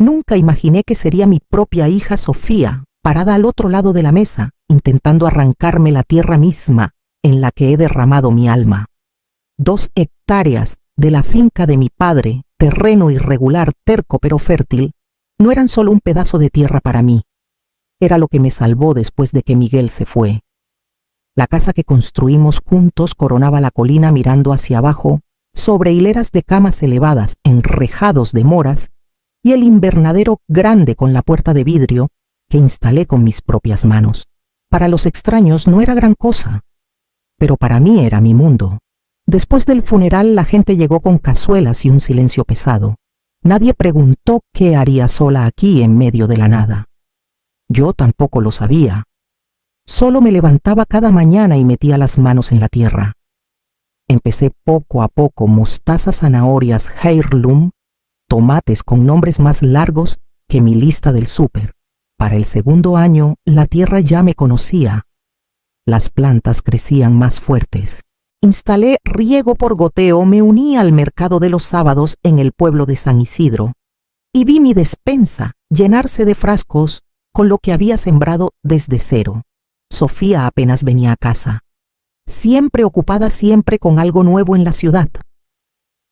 Nunca imaginé que sería mi propia hija Sofía, parada al otro lado de la mesa, intentando arrancarme la tierra misma en la que he derramado mi alma. 2 hectáreas de la finca de mi padre, terreno irregular, terco pero fértil, no eran solo un pedazo de tierra para mí. Era lo que me salvó después de que Miguel se fue. La casa que construimos juntos coronaba la colina mirando hacia abajo, sobre hileras de camas elevadas, enrejados de moras, y el invernadero grande con la puerta de vidrio que instalé con mis propias manos. Para los extraños no era gran cosa, pero para mí era mi mundo. Después del funeral la gente llegó con cazuelas y un silencio pesado. Nadie preguntó qué haría sola aquí en medio de la nada. Yo tampoco lo sabía. Solo me levantaba cada mañana y metía las manos en la tierra. Empecé poco a poco mostaza, zanahorias, heirloom, tomates con nombres más largos que mi lista del súper. Para el segundo año, la tierra ya me conocía. Las plantas crecían más fuertes. Instalé riego por goteo, me uní al mercado de los sábados en el pueblo de San Isidro y vi mi despensa llenarse de frascos con lo que había sembrado desde cero. Sofía apenas venía a casa, siempre ocupada, siempre con algo nuevo en la ciudad.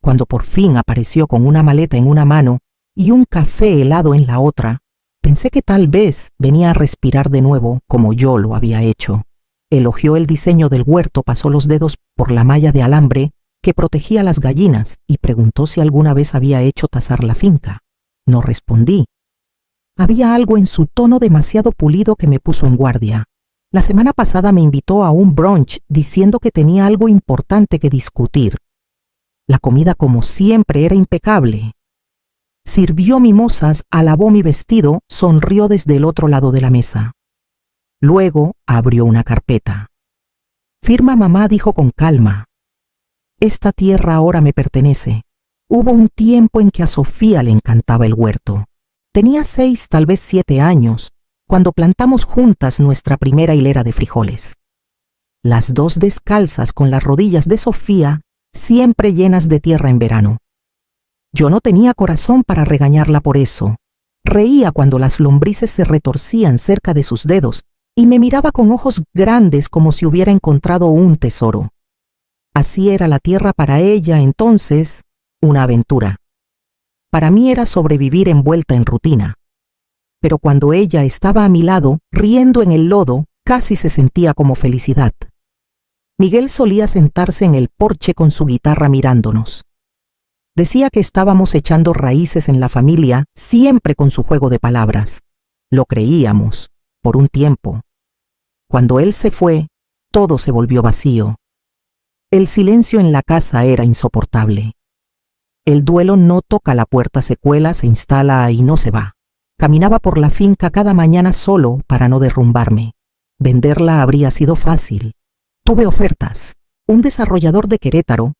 Cuando por fin apareció con una maleta en una mano y un café helado en la otra, pensé que tal vez venía a respirar de nuevo como yo lo había hecho. Elogió el diseño del huerto, pasó los dedos por la malla de alambre que protegía a las gallinas y preguntó si alguna vez había hecho tazar la finca. No respondí. Había algo en su tono demasiado pulido que me puso en guardia. La semana pasada me invitó a un brunch diciendo que tenía algo importante que discutir. La comida, como siempre, era impecable. Sirvió mimosas, alabó mi vestido, sonrió desde el otro lado de la mesa. Luego abrió una carpeta. Firma mamá, dijo con calma. Esta tierra ahora me pertenece. Hubo un tiempo en que a Sofía le encantaba el huerto. Tenía 6, tal vez 7 años, cuando plantamos juntas nuestra primera hilera de frijoles. Las 2 descalzas con las rodillas de Sofía, siempre llenas de tierra en verano. Yo no tenía corazón para regañarla por eso. Reía cuando las lombrices se retorcían cerca de sus dedos y me miraba con ojos grandes como si hubiera encontrado un tesoro. Así era la tierra para ella entonces, una aventura. Para mí era sobrevivir envuelta en rutina. Pero cuando ella estaba a mi lado, riendo en el lodo, casi se sentía como felicidad. Miguel solía sentarse en el porche con su guitarra mirándonos. Decía que estábamos echando raíces en la familia, siempre con su juego de palabras. Lo creíamos, por un tiempo. Cuando él se fue, todo se volvió vacío. El silencio en la casa era insoportable. El duelo no toca la puerta, se cuela, se instala y no se va. Caminaba por la finca cada mañana solo para no derrumbarme. Venderla habría sido fácil. Tuve ofertas. Un desarrollador de Querétaro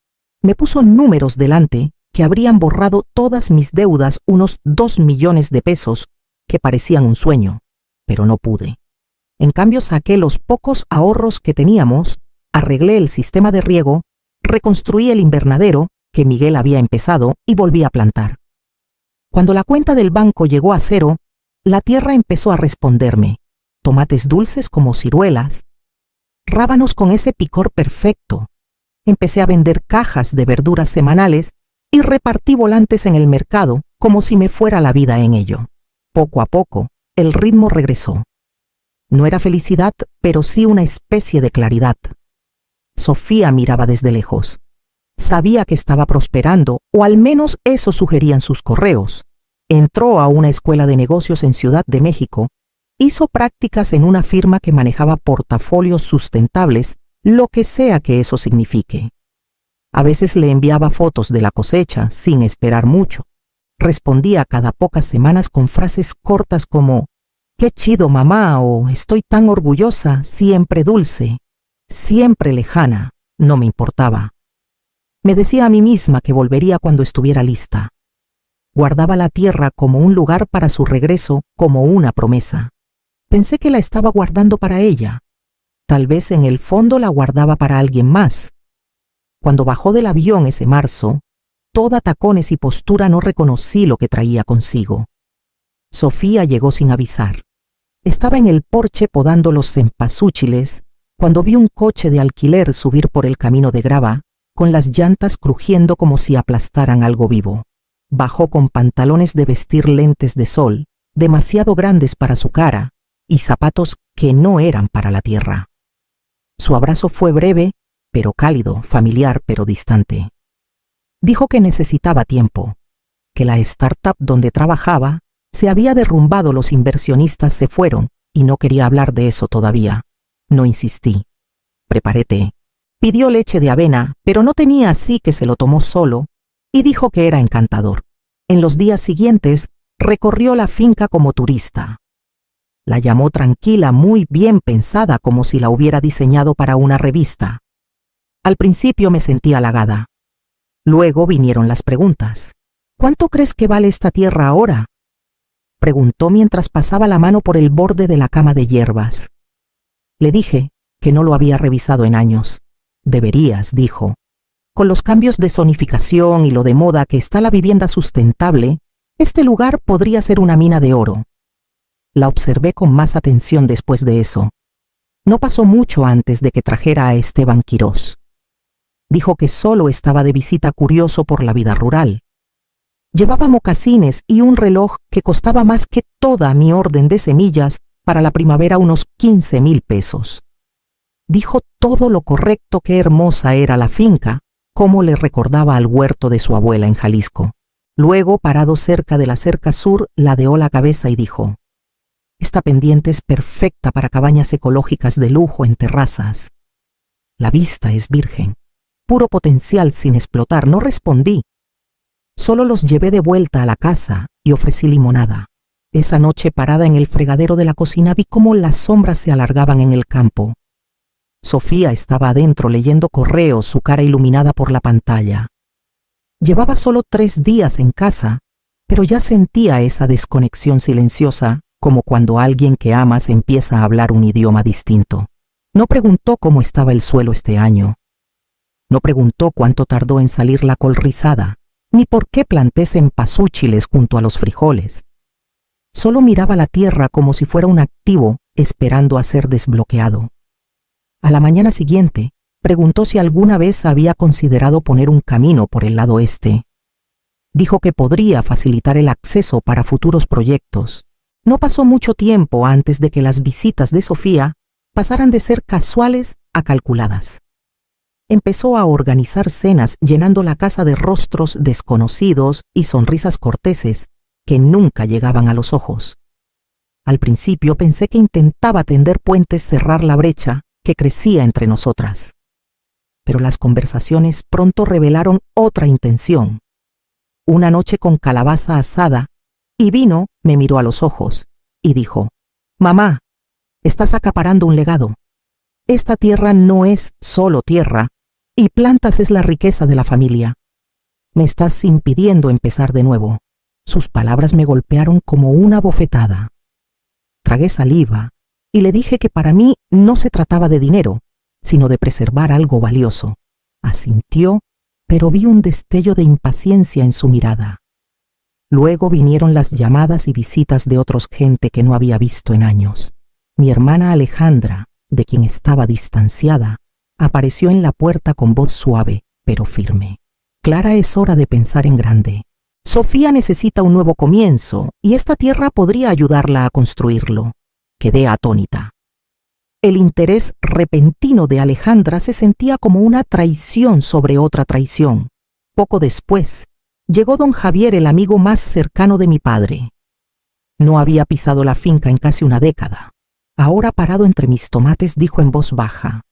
me puso números delante que habrían borrado todas mis deudas, unos 2 millones de pesos, que parecían un sueño, pero no pude. En cambio saqué los pocos ahorros que teníamos, arreglé el sistema de riego, reconstruí el invernadero que Miguel había empezado y volví a plantar. Cuando la cuenta del banco llegó a 0, la tierra empezó a responderme. Tomates dulces como ciruelas, rábanos con ese picor perfecto. Empecé a vender cajas de verduras semanales y repartí volantes en el mercado como si me fuera la vida en ello. Poco a poco, el ritmo regresó. No era felicidad, pero sí una especie de claridad. Sofía miraba desde lejos. Sabía que estaba prosperando, o al menos eso sugerían sus correos. Entró a una escuela de negocios en Ciudad de México, hizo prácticas en una firma que manejaba portafolios sustentables, lo que sea que eso signifique. A veces le enviaba fotos de la cosecha, sin esperar mucho. Respondía cada pocas semanas con frases cortas como «¡Qué chido, mamá!» o «Estoy tan orgullosa», siempre dulce, siempre lejana, no me importaba. Me decía a mí misma que volvería cuando estuviera lista. Guardaba la tierra como un lugar para su regreso, como una promesa. Pensé que la estaba guardando para ella. Tal vez en el fondo la guardaba para alguien más. Cuando bajó del avión ese marzo, toda tacones y postura, no reconocí lo que traía consigo. Sofía llegó sin avisar. Estaba en el porche podando los cempasúchiles cuando vi un coche de alquiler subir por el camino de grava, con las llantas crujiendo como si aplastaran algo vivo. Bajó con pantalones de vestir lentes de sol, demasiado grandes para su cara, y zapatos que no eran para la tierra. Su abrazo fue breve, pero cálido, familiar, pero distante. Dijo que necesitaba tiempo, que la startup donde trabajaba se había derrumbado, los inversionistas se fueron y no quería hablar de eso todavía. No insistí. Preparé té. Pidió leche de avena, pero no tenía, así que se lo tomó solo y dijo que era encantador. En los días siguientes recorrió la finca como turista. La llamó tranquila, muy bien pensada, como si la hubiera diseñado para una revista. Al principio me sentí halagada. Luego vinieron las preguntas. ¿Cuánto crees que vale esta tierra ahora?, preguntó mientras pasaba la mano por el borde de la cama de hierbas. Le dije que no lo había revisado en años. Deberías, dijo. Con los cambios de zonificación y lo de moda que está la vivienda sustentable, este lugar podría ser una mina de oro. La observé con más atención después de eso. No pasó mucho antes de que trajera a Esteban Quirós. Dijo que solo estaba de visita, curioso por la vida rural. Llevaba mocasines y un reloj que costaba más que toda mi orden de semillas para la primavera, unos 15,000 pesos. Dijo todo lo correcto, qué hermosa era la finca, cómo le recordaba al huerto de su abuela en Jalisco. Luego, parado cerca de la cerca sur, ladeó la cabeza y dijo: esta pendiente es perfecta para cabañas ecológicas de lujo en terrazas. La vista es virgen, puro potencial sin explotar. No respondí. Solo los llevé de vuelta a la casa y ofrecí limonada. Esa noche, parada en el fregadero de la cocina, vi cómo las sombras se alargaban en el campo. Sofía estaba adentro leyendo correos, su cara iluminada por la pantalla. Llevaba solo 3 días en casa, pero ya sentía esa desconexión silenciosa, como cuando alguien que amas empieza a hablar un idioma distinto. No preguntó cómo estaba el suelo este año. No preguntó cuánto tardó en salir la col rizada, ni por qué planté cempasúchiles junto a los frijoles. Solo miraba la tierra como si fuera un activo esperando a ser desbloqueado. A la mañana siguiente, preguntó si alguna vez había considerado poner un camino por el lado este. Dijo que podría facilitar el acceso para futuros proyectos. No pasó mucho tiempo antes de que las visitas de Sofía pasaran de ser casuales a calculadas. Empezó a organizar cenas, llenando la casa de rostros desconocidos y sonrisas corteses que nunca llegaban a los ojos. Al principio pensé que intentaba tender puentes, cerrar la brecha que crecía entre nosotras. Pero las conversaciones pronto revelaron otra intención. Una noche con calabaza asada, y vino, me miró a los ojos y dijo: mamá, estás acaparando un legado. Esta tierra no es solo tierra, y plantas es la riqueza de la familia. Me estás impidiendo empezar de nuevo. Sus palabras me golpearon como una bofetada. Tragué saliva y le dije que para mí no se trataba de dinero, sino de preservar algo valioso. Asintió, pero vi un destello de impaciencia en su mirada. Luego vinieron las llamadas y visitas de otros, gente que no había visto en años. Mi hermana Alejandra, de quien estaba distanciada, apareció en la puerta con voz suave, pero firme. Clara, es hora de pensar en grande. Sofía necesita un nuevo comienzo y esta tierra podría ayudarla a construirlo. Quedé atónita. El interés repentino de Alejandra se sentía como una traición sobre otra traición. Poco después, llegó don Javier, el amigo más cercano de mi padre. No había pisado la finca en casi una década. Ahora, parado entre mis tomates, dijo en voz baja: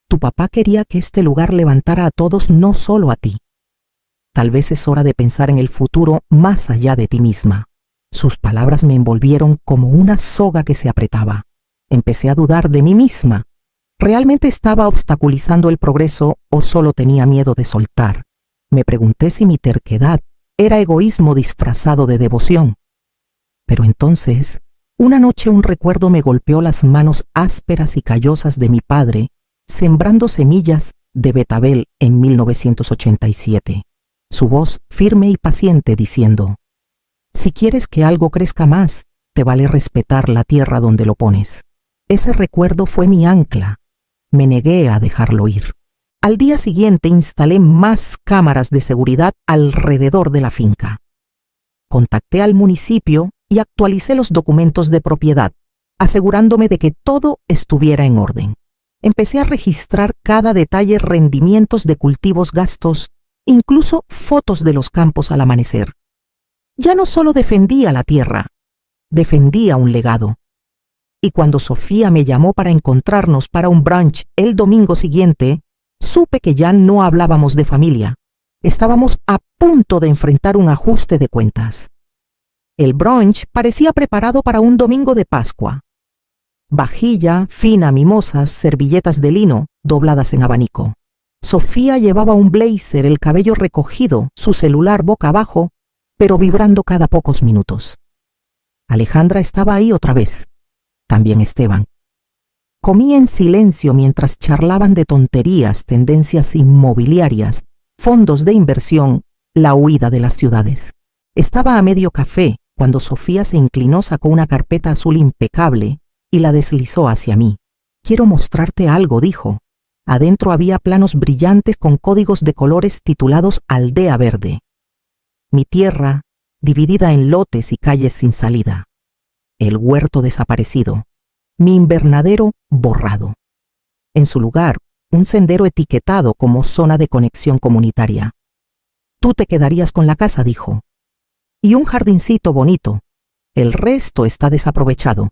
tu papá quería que este lugar levantara a todos, no solo a ti. Tal vez es hora de pensar en el futuro más allá de ti misma. Sus palabras me envolvieron como una soga que se apretaba. Empecé a dudar de mí misma. ¿Realmente estaba obstaculizando el progreso o solo tenía miedo de soltar? Me pregunté si mi terquedad era egoísmo disfrazado de devoción. Pero entonces, una noche, un recuerdo me golpeó las manos ásperas y callosas de mi padre, sembrando semillas de betabel en 1987. Su voz firme y paciente diciendo: Si quieres que algo crezca más, te vale respetar la tierra donde lo pones. Ese recuerdo fue mi ancla. Me negué a dejarlo ir. Al día siguiente instalé más cámaras de seguridad alrededor de la finca. Contacté al municipio y actualicé los documentos de propiedad, asegurándome de que todo estuviera en orden. Empecé a registrar cada detalle, rendimientos de cultivos, gastos, incluso fotos de los campos al amanecer. Ya no solo defendía la tierra, defendía un legado. Y cuando Sofía me llamó para encontrarnos para un brunch el domingo siguiente, supe que ya no hablábamos de familia. Estábamos a punto de enfrentar un ajuste de cuentas. El brunch parecía preparado para un domingo de Pascua. Vajilla, fina, mimosas, servilletas de lino, dobladas en abanico. Sofía llevaba un blazer, el cabello recogido, su celular boca abajo, pero vibrando cada pocos minutos. Alejandra estaba ahí otra vez. También Esteban. Comí en silencio mientras charlaban de tonterías, tendencias inmobiliarias, fondos de inversión, la huida de las ciudades. Estaba a medio café cuando Sofía se inclinó, sacó una carpeta azul impecable y la deslizó hacia mí. «Quiero mostrarte algo», dijo. Adentro había planos brillantes con códigos de colores titulados Aldea Verde. Mi tierra, dividida en lotes y calles sin salida. El huerto desaparecido. Mi invernadero borrado. En su lugar, un sendero etiquetado como zona de conexión comunitaria. «Tú te quedarías con la casa», dijo. «Y un jardincito bonito. El resto está desaprovechado.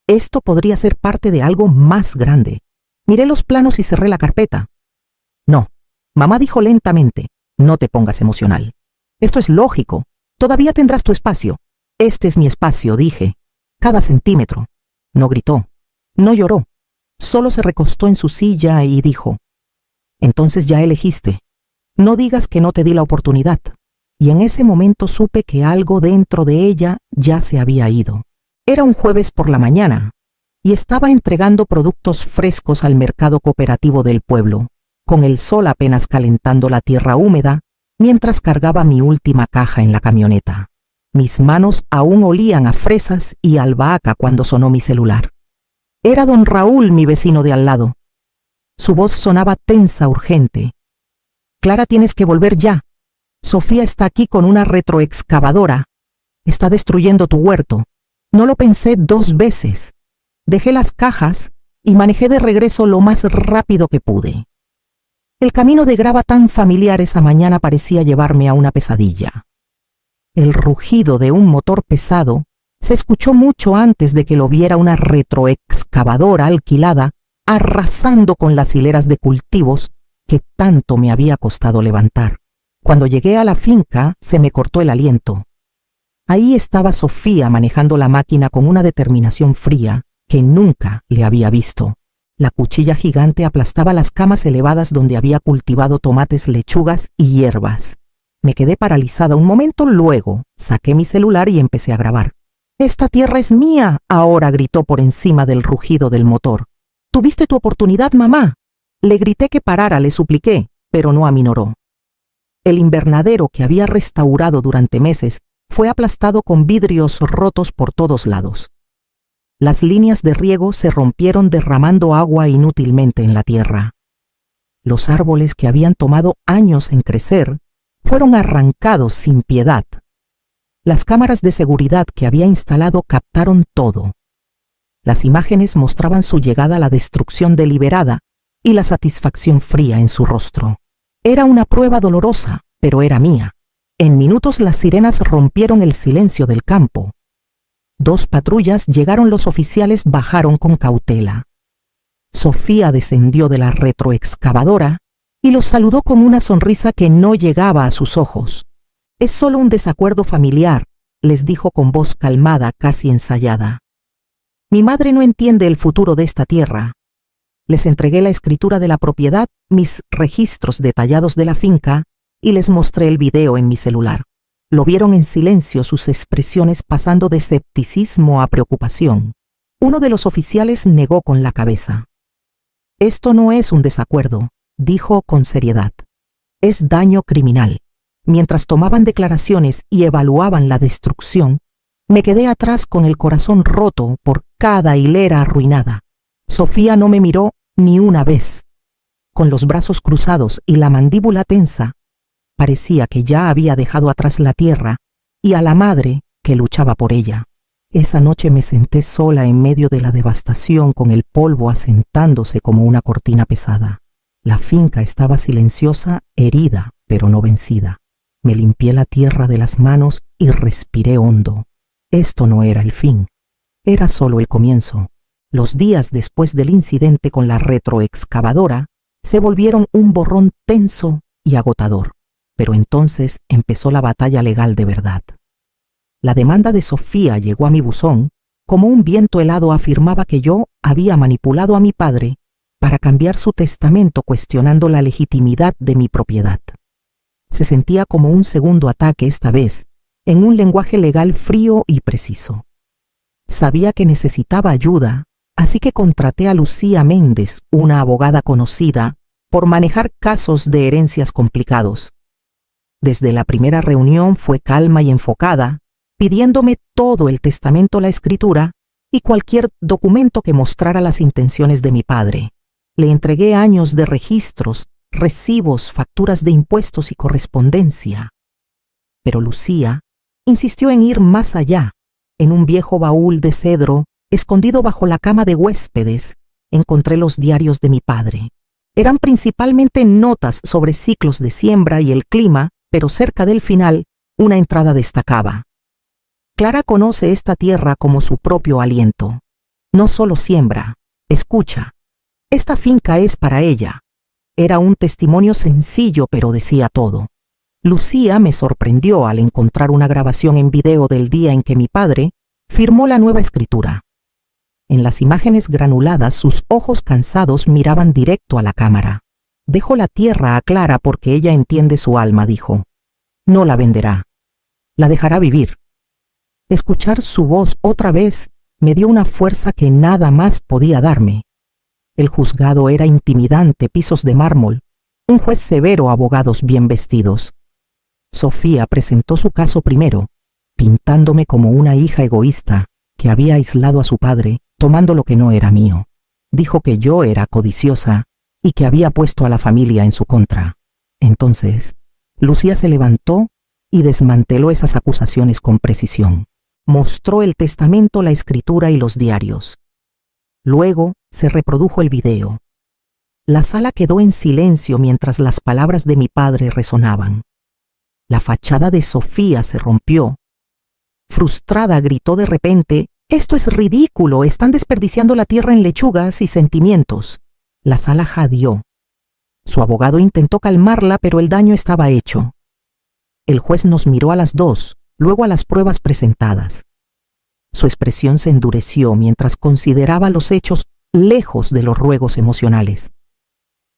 Esto podría ser parte de algo más grande». Miré los planos y cerré la carpeta. «No», mamá dijo lentamente, «no te pongas emocional. Esto es lógico. Todavía tendrás tu espacio». «Este es mi espacio», dije. «Cada centímetro». No gritó, no lloró. Solo se recostó en su silla y dijo, «Entonces ya elegiste. No digas que no te di la oportunidad». Y en ese momento supe que algo dentro de ella ya se había ido. Era un jueves por la mañana y estaba entregando productos frescos al mercado cooperativo del pueblo, con el sol apenas calentando la tierra húmeda, mientras cargaba mi última caja en la camioneta. Mis manos aún olían a fresas y albahaca cuando sonó mi celular. Era don Raúl, mi vecino de al lado. Su voz sonaba tensa, urgente. «Clara, tienes que volver ya. Sofía está aquí con una retroexcavadora. Está destruyendo tu huerto. No lo pensé 2 veces. Dejé las cajas y manejé de regreso lo más rápido que pude». El camino de grava tan familiar esa mañana parecía llevarme a una pesadilla. El rugido de un motor pesado se escuchó mucho antes de que lo viera una retroexcavadora alquilada, arrasando con las hileras de cultivos que tanto me había costado levantar. Cuando llegué a la finca, se me cortó el aliento. Ahí estaba Sofía manejando la máquina con una determinación fría que nunca le había visto. La cuchilla gigante aplastaba las camas elevadas donde había cultivado tomates, lechugas y hierbas. Me quedé paralizada un momento, luego saqué mi celular y empecé a grabar. «Esta tierra es mía ahora», gritó por encima del rugido del motor. «Tuviste tu oportunidad, mamá». Le grité que parara, le supliqué, pero no aminoró. El invernadero que había restaurado durante meses fue aplastado con vidrios rotos por todos lados. Las líneas de riego se rompieron derramando agua inútilmente en la tierra. Los árboles que habían tomado años en crecer fueron arrancados sin piedad. Las cámaras de seguridad que había instalado captaron todo. Las imágenes mostraban su llegada a la destrucción deliberada y la satisfacción fría en su rostro. Era una prueba dolorosa, pero era mía. En minutos las sirenas rompieron el silencio del campo. 2 patrullas llegaron, los oficiales bajaron con cautela. Sofía descendió de la retroexcavadora y los saludó con una sonrisa que no llegaba a sus ojos. «Es solo un desacuerdo familiar», les dijo con voz calmada, casi ensayada. «Mi madre no entiende el futuro de esta tierra». Les entregué la escritura de la propiedad, mis registros detallados de la finca y les mostré el video en mi celular. Lo vieron en silencio, sus expresiones pasando de escepticismo a preocupación. Uno de los oficiales negó con la cabeza. «Esto no es un desacuerdo», dijo con seriedad. «Es daño criminal. mientras tomaban declaraciones y evaluaban la destrucción, me quedé atrás con el corazón roto por cada hilera arruinada. Sofía no me miró ni una vez. Con los brazos cruzados y la mandíbula tensa, parecía que ya había dejado atrás la tierra y a la madre que luchaba por ella. Esa noche me senté sola en medio de la devastación, con el polvo asentándose como una cortina pesada. La finca estaba silenciosa, herida, pero no vencida. Me limpié la tierra de las manos y respiré hondo. Esto no era el fin, era solo el comienzo. Los días después del incidente con la retroexcavadora se volvieron un borrón tenso y agotador. Pero entonces empezó la batalla legal de verdad. La demanda de Sofía llegó a mi buzón. Como un viento helado afirmaba que yo había manipulado a mi padre para cambiar su testamento, cuestionando la legitimidad de mi propiedad. Se sentía como un segundo ataque, esta vez en un lenguaje legal frío y preciso. Sabía que necesitaba ayuda, así que contraté a Lucía Méndez, una abogada conocida por manejar casos de herencias complicados. Desde la primera reunión fue calma y enfocada, pidiéndome todo el testamento, la escritura y cualquier documento que mostrara las intenciones de mi padre. Le entregué años de registros, recibos, facturas de impuestos y correspondencia. Pero Lucía insistió en ir más allá. En un viejo baúl de cedro, escondido bajo la cama de huéspedes, encontré los diarios de mi padre. Eran principalmente notas sobre ciclos de siembra y el clima, pero cerca del final, una entrada destacaba: Clara conoce esta tierra como su propio aliento. No solo siembra, escucha. Esta finca es para ella. Era un testimonio sencillo, pero decía todo. Lucía me sorprendió al encontrar una grabación en video del día en que mi padre firmó la nueva escritura. En las imágenes granuladas, sus ojos cansados miraban directo a la cámara. Dejo la tierra a Clara porque ella entiende su alma, dijo. No la venderá. La dejará vivir. Escuchar su voz otra vez me dio una fuerza que nada más podía darme. El juzgado era intimidante, pisos de mármol, un juez severo, abogados bien vestidos. Sofía presentó su caso primero, pintándome como una hija egoísta que había aislado a su padre, tomando lo que no era mío. Dijo que yo era codiciosa y que había puesto a la familia en su contra. Entonces, Lucía se levantó y desmanteló esas acusaciones con precisión. Mostró el testamento, la escritura y los diarios. Luego se reprodujo el video. La sala quedó en silencio mientras las palabras de mi padre resonaban. La fachada de Sofía se rompió. Frustrada, gritó de repente: «Esto es ridículo, están desperdiciando la tierra en lechugas y sentimientos». La sala jadeó. Su abogado intentó calmarla, pero el daño estaba hecho. El juez nos miró a las dos, luego a las pruebas presentadas. Su expresión se endureció mientras consideraba los hechos, lejos de los ruegos emocionales.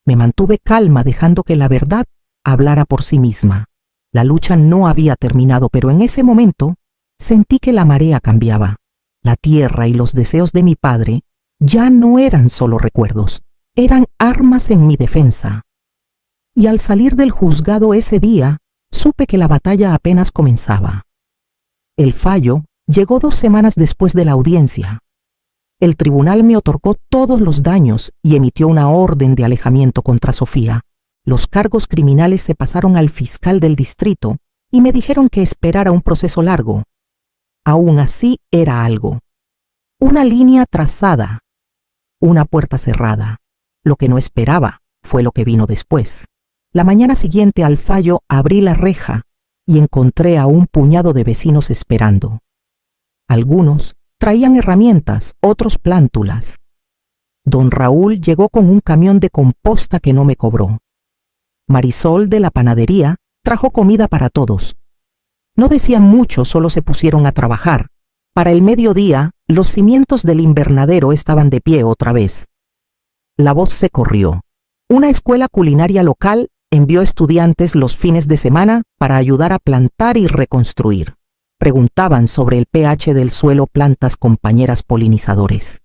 Me mantuve calma, dejando que la verdad hablara por sí misma. La lucha no había terminado, pero en ese momento sentí que la marea cambiaba. La tierra y los deseos de mi padre ya no eran solo recuerdos, eran armas en mi defensa. Y al salir del juzgado ese día, supe que la batalla apenas comenzaba. El fallo llegó 2 semanas después de la audiencia. El tribunal me otorgó todos los daños y emitió una orden de alejamiento contra Sofía. Los cargos criminales se pasaron al fiscal del distrito y me dijeron que esperara un proceso largo. Aún así era algo. Una línea trazada. Una puerta cerrada. Lo que no esperaba fue lo que vino después. La mañana siguiente al fallo abrí la reja y encontré a un puñado de vecinos esperando. Algunos traían herramientas, otros plántulas. Don Raúl llegó con un camión de composta que no me cobró. Marisol, de la panadería, trajo comida para todos. No decían mucho, solo se pusieron a trabajar. Para el mediodía, los cimientos del invernadero estaban de pie otra vez. La voz se corrió. Una escuela culinaria local envió estudiantes los fines de semana para ayudar a plantar y reconstruir. Preguntaban sobre el pH del suelo plantas compañeras polinizadores.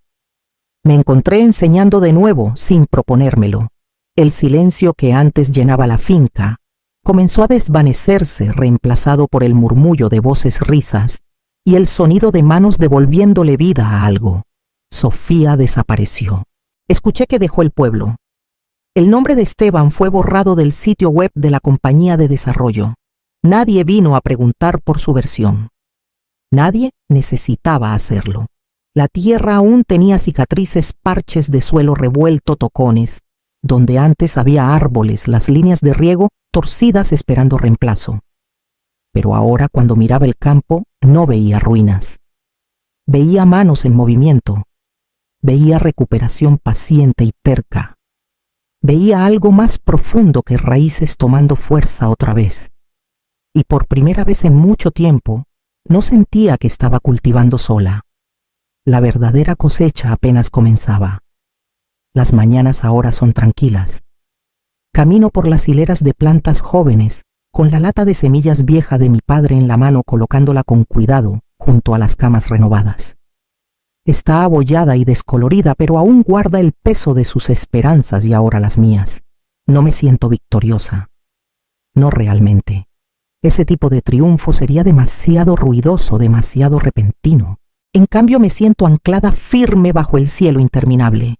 Me encontré enseñando de nuevo sin proponérmelo. El silencio que antes llenaba la finca comenzó a desvanecerse, reemplazado por el murmullo de voces risas y el sonido de manos devolviéndole vida a algo. Sofía desapareció. Escuché que dejó el pueblo. El nombre de Esteban fue borrado del sitio web de la compañía de desarrollo. Nadie vino a preguntar por su versión. Nadie necesitaba hacerlo. La tierra aún tenía cicatrices, parches de suelo revuelto, tocones. Donde antes había árboles, las líneas de riego torcidas esperando reemplazo. Pero ahora, cuando miraba el campo, no veía ruinas. Veía manos en movimiento. Veía recuperación paciente y terca. Veía algo más profundo que raíces tomando fuerza otra vez. Y por primera vez en mucho tiempo, no sentía que estaba cultivando sola. La verdadera cosecha apenas comenzaba. Las mañanas ahora son tranquilas. Camino por las hileras de plantas jóvenes, con la lata de semillas vieja de mi padre en la mano, colocándola con cuidado junto a las camas renovadas. Está abollada y descolorida, pero aún guarda el peso de sus esperanzas y ahora las mías. No me siento victoriosa. No realmente. Ese tipo de triunfo sería demasiado ruidoso, demasiado repentino. En cambio, me siento anclada firme bajo el cielo interminable.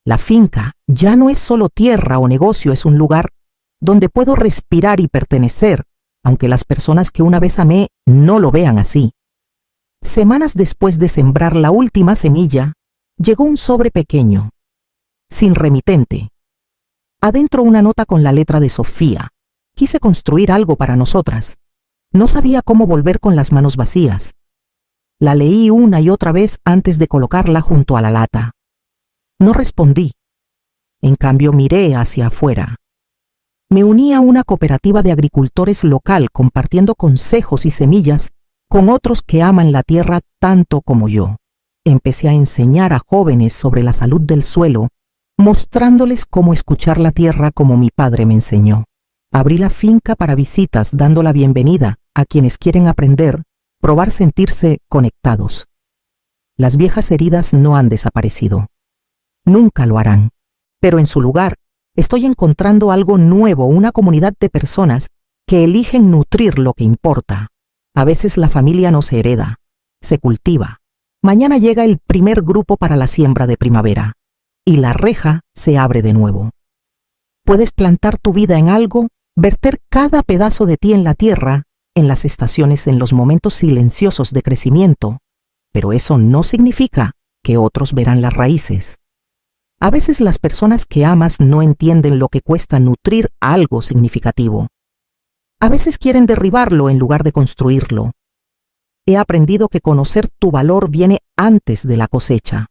La finca ya no es solo tierra o negocio, es un lugar donde puedo respirar y pertenecer, aunque las personas que una vez amé no lo vean así. Semanas después de sembrar la última semilla, llegó un sobre pequeño, sin remitente. Adentro una nota con la letra de Sofía. Quise construir algo para nosotras. No sabía cómo volver con las manos vacías. La leí una y otra vez antes de colocarla junto a la lata. No respondí. En cambio, miré hacia afuera. Me uní a una cooperativa de agricultores local, compartiendo consejos y semillas con otros que aman la tierra tanto como yo. Empecé a enseñar a jóvenes sobre la salud del suelo, mostrándoles cómo escuchar la tierra como mi padre me enseñó. Abrí la finca para visitas, dando la bienvenida a quienes quieren aprender, probar, sentirse conectados. Las viejas heridas no han desaparecido. Nunca lo harán. Pero en su lugar, estoy encontrando algo nuevo, una comunidad de personas que eligen nutrir lo que importa. A veces la familia no se hereda, se cultiva. Mañana llega el primer grupo para la siembra de primavera y la reja se abre de nuevo. Puedes plantar tu vida en algo, verter cada pedazo de ti en la tierra, en las estaciones, en los momentos silenciosos de crecimiento, pero eso no significa que otros verán las raíces. A veces las personas que amas no entienden lo que cuesta nutrir algo significativo. A veces quieren derribarlo en lugar de construirlo. He aprendido que conocer tu valor viene antes de la cosecha.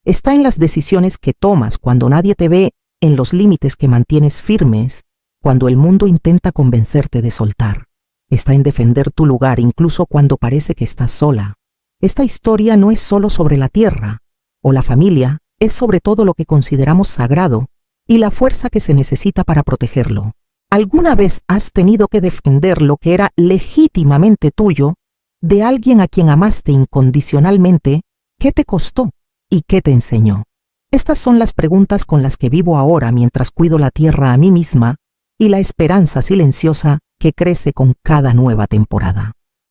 Está en las decisiones que tomas cuando nadie te ve, en los límites que mantienes firmes, cuando el mundo intenta convencerte de soltar. Está en defender tu lugar incluso cuando parece que estás sola. Esta historia no es solo sobre la tierra o la familia, es sobre todo lo que consideramos sagrado y la fuerza que se necesita para protegerlo. ¿Alguna vez has tenido que defender lo que era legítimamente tuyo de alguien a quien amaste incondicionalmente? ¿Qué te costó y qué te enseñó? Estas son las preguntas con las que vivo ahora mientras cuido la tierra a mí misma y la esperanza silenciosa que crece con cada nueva temporada.